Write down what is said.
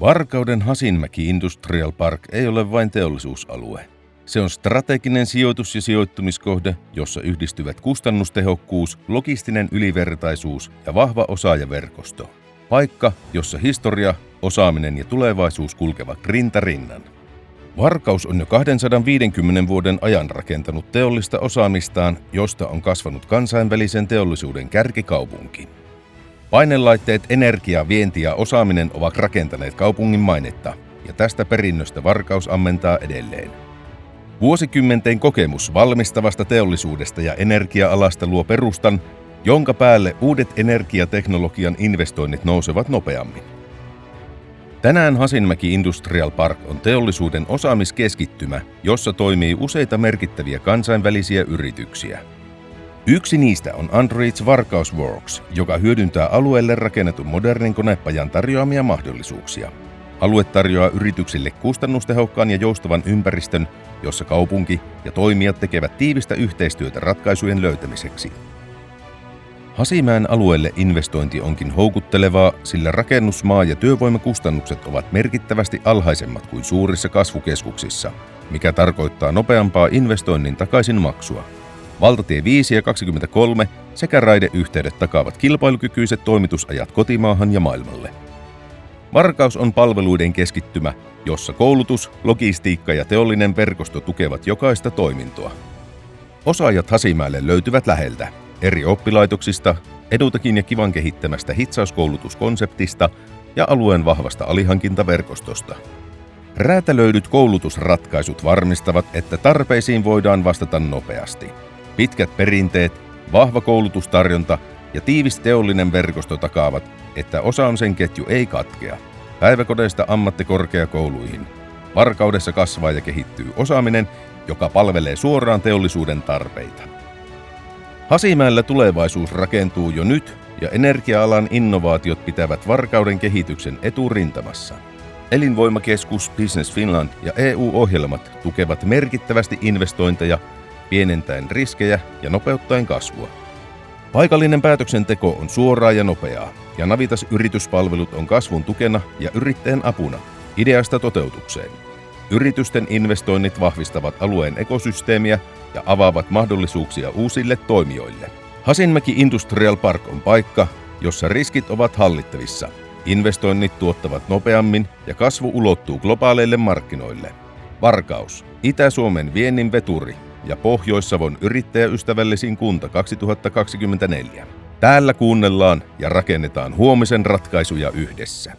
Varkauden Hasinmäki Industrial Park ei ole vain teollisuusalue. Se on strateginen sijoitus- ja sijoittumiskohde, jossa yhdistyvät kustannustehokkuus, logistinen ylivertaisuus ja vahva osaajaverkosto. Paikka, jossa historia, osaaminen ja tulevaisuus kulkevat rinta rinnan. Varkaus on jo 250 vuoden ajan rakentanut teollista osaamistaan, josta on kasvanut kansainvälisen teollisuuden kärkikaupunki. Painelaitteet, energia, vienti ja osaaminen ovat rakentaneet kaupungin mainetta, ja tästä perinnöstä Varkaus ammentaa edelleen. Vuosikymmenten kokemus valmistavasta teollisuudesta ja energia-alasta luo perustan, jonka päälle uudet energiateknologian investoinnit nousevat nopeammin. Tänään Hasinmäki Industrial Park on teollisuuden osaamiskeskittymä, jossa toimii useita merkittäviä kansainvälisiä yrityksiä. Yksi niistä on Andritz Varkaus Works, joka hyödyntää alueelle rakennetun modernin konepajan tarjoamia mahdollisuuksia. Alue tarjoaa yrityksille kustannustehokkaan ja joustavan ympäristön, jossa kaupunki ja toimijat tekevät tiivistä yhteistyötä ratkaisujen löytämiseksi. Hasimäen alueelle investointi onkin houkuttelevaa, sillä rakennusmaa- ja työvoimakustannukset ovat merkittävästi alhaisemmat kuin suurissa kasvukeskuksissa, mikä tarkoittaa nopeampaa investoinnin takaisinmaksua. Valtatie 5 ja 23 sekä raideyhteydet takaavat kilpailukykyiset toimitusajat kotimaahan ja maailmalle. Varkaus on palveluiden keskittymä, jossa koulutus, logistiikka ja teollinen verkosto tukevat jokaista toimintoa. Osaajat Hasimäelle löytyvät läheltä, eri oppilaitoksista, Edutakin ja Kivan kehittämästä hitsauskoulutuskonseptista ja alueen vahvasta alihankintaverkostosta. Räätälöidyt koulutusratkaisut varmistavat, että tarpeisiin voidaan vastata nopeasti. Pitkät perinteet, vahva koulutustarjonta ja tiivis teollinen verkosto takaavat, että osaamisen ketju ei katkea. Päiväkodeista ammattikorkeakouluihin. Varkaudessa kasvaa ja kehittyy osaaminen, joka palvelee suoraan teollisuuden tarpeita. Hasimäellä tulevaisuus rakentuu jo nyt ja energia-alan innovaatiot pitävät Varkauden kehityksen eturintamassa. Elinvoimakeskus, Business Finland ja EU-ohjelmat tukevat merkittävästi investointeja, pienentäen riskejä ja nopeuttaen kasvua. Paikallinen päätöksenteko on suoraa ja nopeaa, ja Navitas yrityspalvelut on kasvun tukena ja yrittäjän apuna, ideasta toteutukseen. Yritysten investoinnit vahvistavat alueen ekosysteemiä ja avaavat mahdollisuuksia uusille toimijoille. Hasinmäki Industrial Park on paikka, jossa riskit ovat hallittavissa. Investoinnit tuottavat nopeammin ja kasvu ulottuu globaaleille markkinoille. Varkaus, Itä-Suomen viennin veturi ja Pohjois-Savon yrittäjäystävällisin kunta 2024. Täällä kuunnellaan ja rakennetaan huomisen ratkaisuja yhdessä.